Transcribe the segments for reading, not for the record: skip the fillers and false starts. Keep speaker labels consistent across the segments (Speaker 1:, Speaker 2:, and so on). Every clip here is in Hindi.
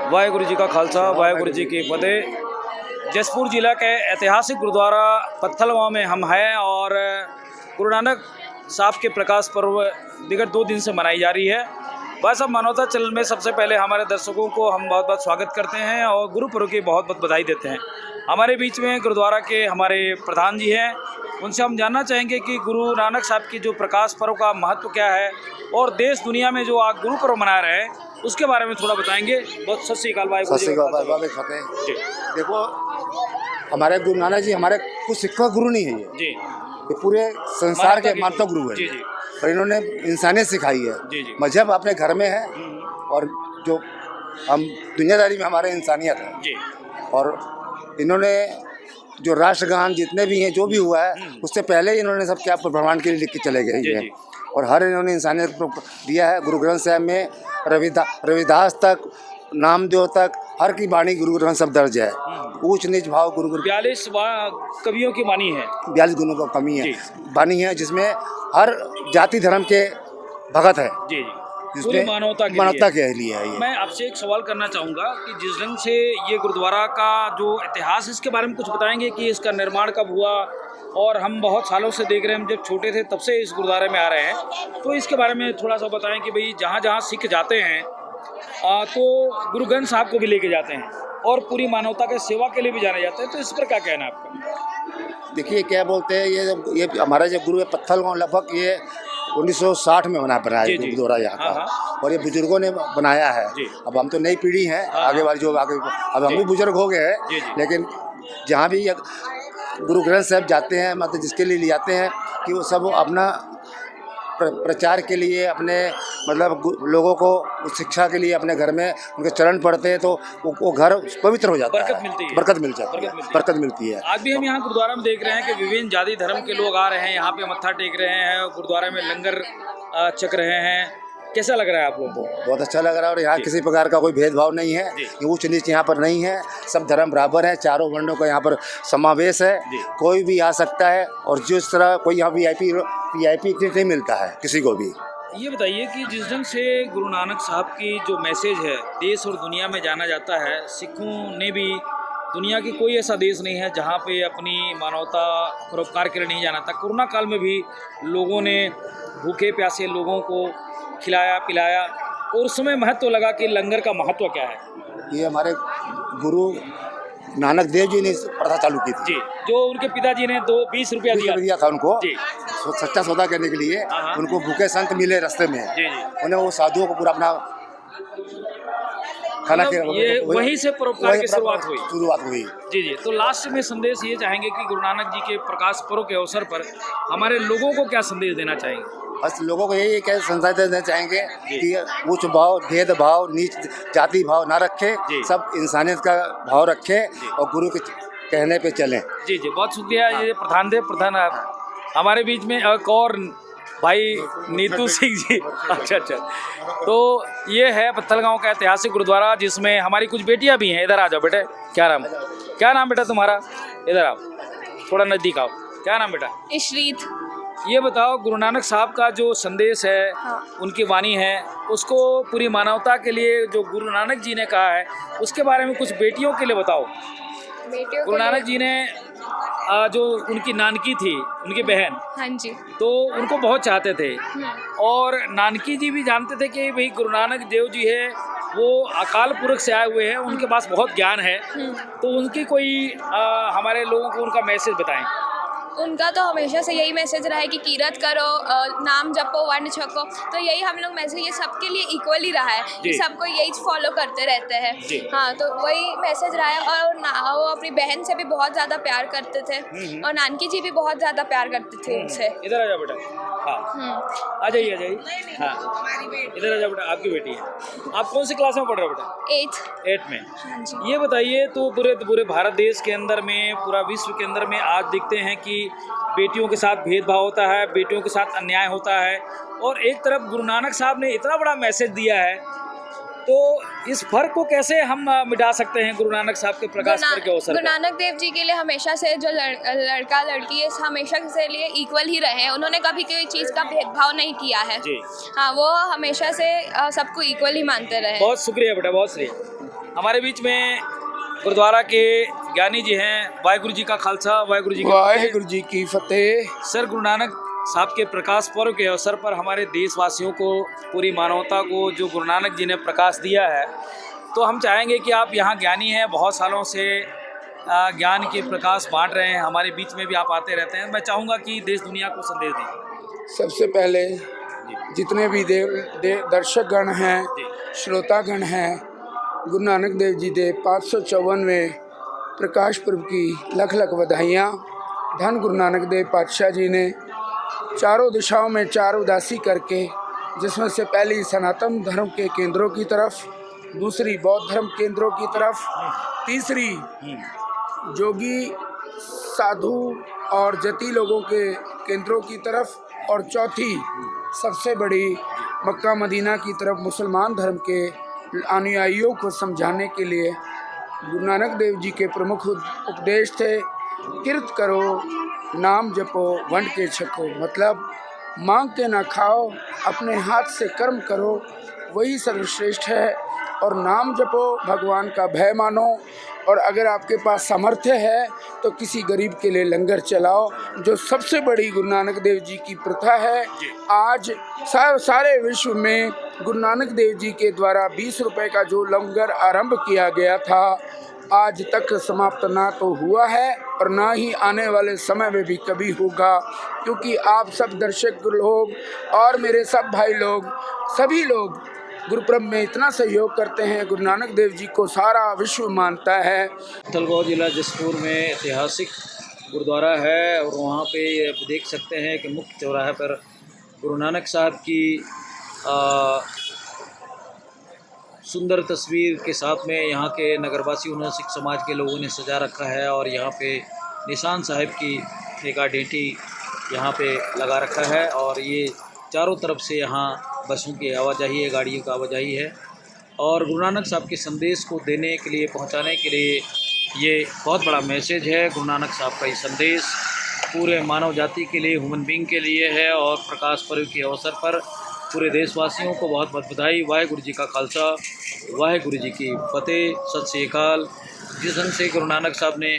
Speaker 1: वाहेगुरु जी का खालसा, वाहेगुरु जी की फतेह। जसपुर ज़िला के ऐतिहासिक गुरुद्वारा पत्थलगांव में हम हैं और गुरु नानक साहब के प्रकाश पर्व विगत 2 दिन से मनाई जा रही है। भाई साहब, मानवता चैनल में सबसे पहले हमारे दर्शकों को हम बहुत बहुत स्वागत करते हैं और गुरु पर्व की बहुत बहुत बधाई देते हैं। हमारे बीच में गुरुद्वारा के हमारे प्रधान जी हैं, उनसे हम जानना चाहेंगे कि गुरु नानक साहब की जो प्रकाश पर्व का महत्व क्या है और देश दुनिया में जो आज गुरु पर्व मना रहे हैं उसके बारे में थोड़ा बताएंगे। बहुत सत श्री अकाल।
Speaker 2: सत श्री अकाल। देखो, हमारे गुरु नानक जी हमारे कुछ शिक्षक गुरु नहीं है
Speaker 1: जी,
Speaker 2: ये पूरे संसार के मानव गुरु है
Speaker 1: जी जी।
Speaker 2: और इन्होंने इंसानियत सिखाई है
Speaker 1: जी जी।
Speaker 2: मजहब अपने घर में है और जो हम दुनियादारी में हमारे इंसानियत है
Speaker 1: जी।
Speaker 2: और इन्होंने जो राष्ट्रगान जितने भी हैं जो भी हुआ है उससे पहले ही इन्होंने सब क्या ब्रह्मांड के लिए लिख के चले गए हैं और हर इन्होंने इंसानियत को दिया है। गुरु ग्रंथ साहब में रविदास तक, नामदेव तक हर की वाणी गुरु ग्रंथ सब दर्ज है। ऊंच नीच भाव गुरु
Speaker 1: 42 कवियों की वाणी है,
Speaker 2: 42 गुणों का कमी है वाणी है जिसमें हर जाति धर्म के भगत है
Speaker 1: जी जी, पूरी
Speaker 2: जिसमें मानवता के लिए है ये।
Speaker 1: मैं आपसे एक सवाल करना चाहूँगा कि जिस ढंग से ये गुरुद्वारा का जो इतिहास इसके बारे में कुछ बताएंगे कि इसका निर्माण कब हुआ। और हम बहुत सालों से देख रहे हैं, हम जब छोटे थे तब से इस गुरुद्वारे में आ रहे हैं, तो इसके बारे में थोड़ा सा बताएं कि भाई जहाँ जहाँ सिख जाते हैं तो गुरु ग्रंथ साहब को भी लेके जाते हैं और पूरी मानवता के सेवा के लिए भी जाने जाते हैं, तो इस पर क्या कहना है आपका?
Speaker 2: देखिए क्या बोलते हैं, ये हमारा जो गुरु है पत्थलगांव लगभग ये 1960 में बनाया है गुरुद्वारा यहाँ का और ये बुजुर्गों ने बनाया है। अब हम तो नई पीढ़ी है, आगे वाली जो आगे अब हम भी बुजुर्ग हो गए हैं, लेकिन जहाँ भी गुरु ग्रंथ साहब जाते हैं मतलब जिसके लिए ले जाते हैं कि वो सब अपना प्रचार के लिए अपने मतलब लोगों को शिक्षा के लिए अपने घर में उनके चरण पढ़ते हैं तो वो घर पवित्र हो जाता है, बरकत मिलती है।
Speaker 1: आज भी हम यहाँ गुरुद्वारा में देख रहे हैं कि विभिन्न जाति धर्म के लोग आ रहे हैं, यहाँ पे मत्था टेक रहे हैं, गुरुद्वारे में लंगर चख रहे हैं। कैसा लग रहा है आप लोगों को?
Speaker 2: बहुत अच्छा लग रहा है और यहाँ किसी प्रकार का कोई भेदभाव नहीं है, ऊंच नीच यहाँ पर नहीं है, सब धर्म बराबर है, चारों वर्णों का यहाँ पर समावेश है, कोई भी आ सकता है और जिस तरह कोई यहाँ वीआईपी नहीं मिलता है किसी को भी।
Speaker 1: ये बताइए कि जिस ढंग से गुरु नानक साहब की जो मैसेज है देश और दुनिया में जाना जाता है, सिखों ने भी दुनिया की कोई ऐसा देश नहीं है जहाँ पे अपनी मानवता परोपकार के लिए नहीं जाना था। कोरोना काल में भी लोगों ने भूखे प्यासे लोगों को खिलाया पिलाया और उस समय महत्व लगा कि लंगर का महत्व क्या है।
Speaker 2: ये हमारे गुरु नानक देव जी ने प्रथा चालू की थी
Speaker 1: जी, जो उनके पिताजी ने 20 रुपया दिया था
Speaker 2: उनको सच्चा सौदा करने के लिए। उनको भूखे संत मिले रास्ते में, उन्हें वो साधुओं को पूरा अपना खाना
Speaker 1: ये वहीं से परोपकार की शुरुआत हुई। जी जी। तो लास्ट में संदेश ये चाहेंगे कि गुरु नानक जी के प्रकाश पर्व के अवसर पर हमारे लोगों को क्या संदेश देना चाहेंगे?
Speaker 2: बस लोगों को यही क्या संदेश देना चाहेंगे कि उच्च भाव, भेदभाव, नीच जाति भाव ना रखे, सब इंसानियत का भाव रखे और गुरु के कहने पे चलें।
Speaker 1: जी जी, बहुत शुक्रिया। ये प्रधान हमारे बीच में एक और भाई नीतू सिंह जी। अच्छा, तो ये है पत्थलगांव का ऐतिहासिक गुरुद्वारा जिसमें हमारी कुछ बेटियां भी हैं। इधर आ जाओ बेटे। क्या नाम बेटा तुम्हारा? इधर आओ, थोड़ा नज़दीक आओ। क्या नाम बेटा?
Speaker 3: इशरीत।
Speaker 1: ये बताओ, गुरु नानक साहब का जो संदेश है, उनकी वाणी है, उसको पूरी मानवता के लिए जो गुरु नानक जी ने कहा है उसके बारे में कुछ बेटियों के लिए बताओ। गुरु नानक जी ने जो उनकी नानकी थी, उनकी बहन,
Speaker 3: हाँ जी,
Speaker 1: तो उनको बहुत चाहते थे और नानकी जी भी जानते थे कि भाई गुरु नानक देव जी है वो अकाल पुरख से आए हुए हैं, उनके पास बहुत ज्ञान है, तो उनकी कोई हमारे लोगों को उनका मैसेज बताएं।
Speaker 3: उनका तो हमेशा से यही मैसेज रहा है कि कीरत करो, नाम जपो, वर्ण छको, तो यही हम लोग मैसेज ये सबके लिए इक्वली रहा है कि सबको यही फॉलो करते रहते हैं। हाँ, तो वही मैसेज रहा है और वो अपनी बहन से भी बहुत ज़्यादा प्यार करते थे और नानकी जी भी बहुत ज़्यादा प्यार करते थे उनसे।
Speaker 1: इधर आ जाओ बेटा। हाँ, आ जाइए। हाँ, इधर आ जाओ बेटा। आपकी बेटी है, आप कौन सी क्लास में पढ़ रहे हो बेटा? 8th में।
Speaker 3: हाँ जी।
Speaker 1: ये बताइए, तो पूरे भारत देश के अंदर में, पूरा विश्व के अंदर में आज देखते हैं कि बेटियों के साथ भेदभाव होता है, बेटियों के साथ अन्याय होता है और एक तरफ गुरु नानक साहब ने इतना बड़ा मैसेज दिया है, तो इस फर्क को कैसे हम मिटा सकते हैं गुरु नानक साहब के प्रकाश पर्व के अवसर पर?
Speaker 3: गुरु नानक देव जी के लिए हमेशा से जो लड़का लड़की है हमेशा से लिए इक्वल ही रहे हैं। उन्होंने कभी कोई चीज़ का भेदभाव नहीं किया है। हाँ, वो हमेशा से सबको इक्वल ही मानते रहे।
Speaker 1: बहुत शुक्रिया बेटा, बहुत शुक्रिया। हमारे बीच में गुरुद्वारा के ज्ञानी जी हैं। वाहिगुरु जी का खालसा, वाहिगुरु जी
Speaker 4: की फतेह।
Speaker 1: सर, गुरु नानक साहब के प्रकाश पर्व के अवसर पर हमारे देशवासियों को, पूरी मानवता को जो गुरु नानक जी ने प्रकाश दिया है, तो हम चाहेंगे कि आप यहाँ ज्ञानी हैं, बहुत सालों से ज्ञान के प्रकाश बांट रहे हैं, हमारे बीच में भी आप आते रहते हैं। मैं चाहूँगा कि देश दुनिया को संदेश दें।
Speaker 4: सबसे पहले जितने भी दर्शकगण हैं, श्रोतागण हैं, गुरु नानक देव जी के 554वें प्रकाश पर्व की लख लख बधाइयाँ। धन गुरु नानक देव पातशाह जी ने चारों दिशाओं में चार उदासी करके, जिसमें से पहली सनातन धर्म के केंद्रों की तरफ, दूसरी बौद्ध धर्म केंद्रों की तरफ, तीसरी जोगी साधु और जति लोगों के केंद्रों की तरफ, और चौथी सबसे बड़ी मक्का मदीना की तरफ मुसलमान धर्म के अनुयायियों को समझाने के लिए गुरु नानक देव जी के प्रमुख उपदेश थे। किरत करो, नाम जपो, वंड के छको। मतलब मांग के ना खाओ, अपने हाथ से कर्म करो, वही सर्वश्रेष्ठ है। और नाम जपो, भगवान का भय मानो, और अगर आपके पास सामर्थ्य है तो किसी गरीब के लिए लंगर चलाओ, जो सबसे बड़ी गुरु नानक देव जी की प्रथा है। आज सारे विश्व में गुरु नानक देव जी के द्वारा 20 रुपए का जो लंगर आरंभ किया गया था, आज तक समाप्त ना तो हुआ है और ना ही आने वाले समय में भी कभी होगा, क्योंकि आप सब दर्शक लोग और मेरे सब भाई लोग, सभी लोग गुरुपर्व में इतना सहयोग करते हैं। गुरु नानक देव जी को सारा विश्व मानता है।
Speaker 1: पत्थलगांव जिला जसपुर में ऐतिहासिक गुरुद्वारा है और वहाँ पे आप देख सकते हैं कि मुख्य चौराहे पर गुरु नानक साहब की सुंदर तस्वीर के साथ में यहाँ के नगरवासियों, सिख समाज के लोगों ने सजा रखा है और यहाँ पे निशान साहिब की एक आइडेंटिटी यहाँ पे लगा रखा है। और ये चारों तरफ से यहाँ बसों की आवाजाही है, गाड़ियों की आवाजाही है। और गुरु नानक साहब के संदेश को देने के लिए, पहुँचाने के लिए ये बहुत बड़ा मैसेज है। गुरु नानक साहब का ये संदेश पूरे मानव जाति के लिए, ह्यूमन बींग के लिए है। और प्रकाश पर्व के अवसर पर पूरे देशवासियों को बहुत बहुत बधाई। वाहिगुरु जी का खालसा, वाहिगुरु जी की फतेह, सत श्री अकाल। जिस ढंग से गुरु नानक साहब ने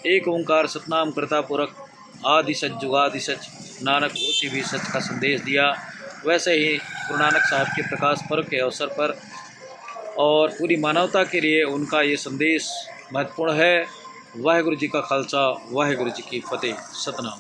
Speaker 1: एक ओंकार सतनाम करता पुरख आदि सच जुगादि सच, नानक होसी भी सच का संदेश दिया, वैसे ही गुरु नानक साहब के प्रकाश पर्व के अवसर पर और पूरी मानवता के लिए उनका ये संदेश महत्वपूर्ण है। वाहिगुरु जी का खालसा, वाहिगुरु जी की फतेह। सतनाम।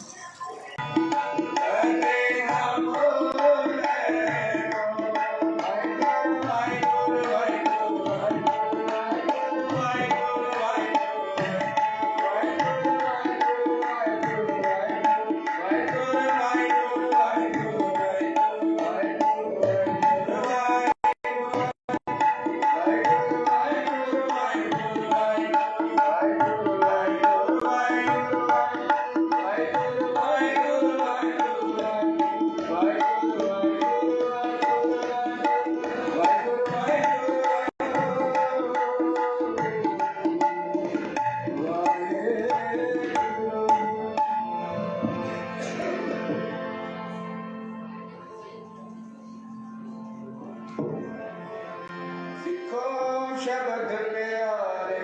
Speaker 4: शब्द प्यारे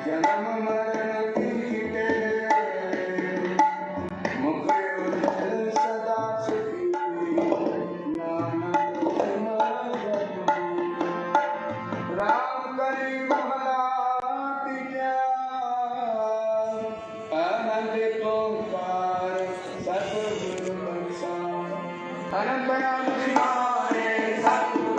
Speaker 4: जन्म मरण कीटे मुख उज्जवल सदा सुखी नानक राम करी महला तिया आनंद ओंकार सतगुरु बंसा अनंत नाम सिवारे सतगुरु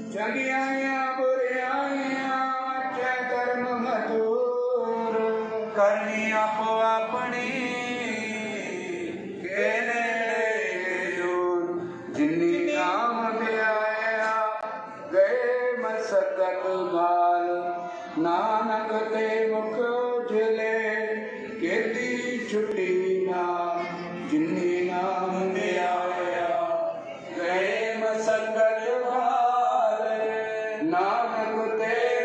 Speaker 4: ਚੰਗਿਆਈਆਂ ਬੁਰਿਆਈਆਂ ਚੈ ਕਰਮ ਹਜੂਰ ਕਰਨੀ ਆਪੋ ਆਪਣੀ ਕੇ ਨੇੜੇ ਜੋਰ ਜਿਨੀ ਨਾਮ ਧਿਆਇਆ ਗਏ ਮਸਕਤ ਗਾਲ ਨਾਨਕ ਤੇ ਮੁਖ ਉਜਲੇ ਕੀਤੀ ਛੁੱਟੀ ਨਾ ਜਿਨੀ ਨਾਮ ਧਿਆਇਆ ਗਏ ਮਸਕਤ ਗਾਲ ਨਾਨਕ ਤੇ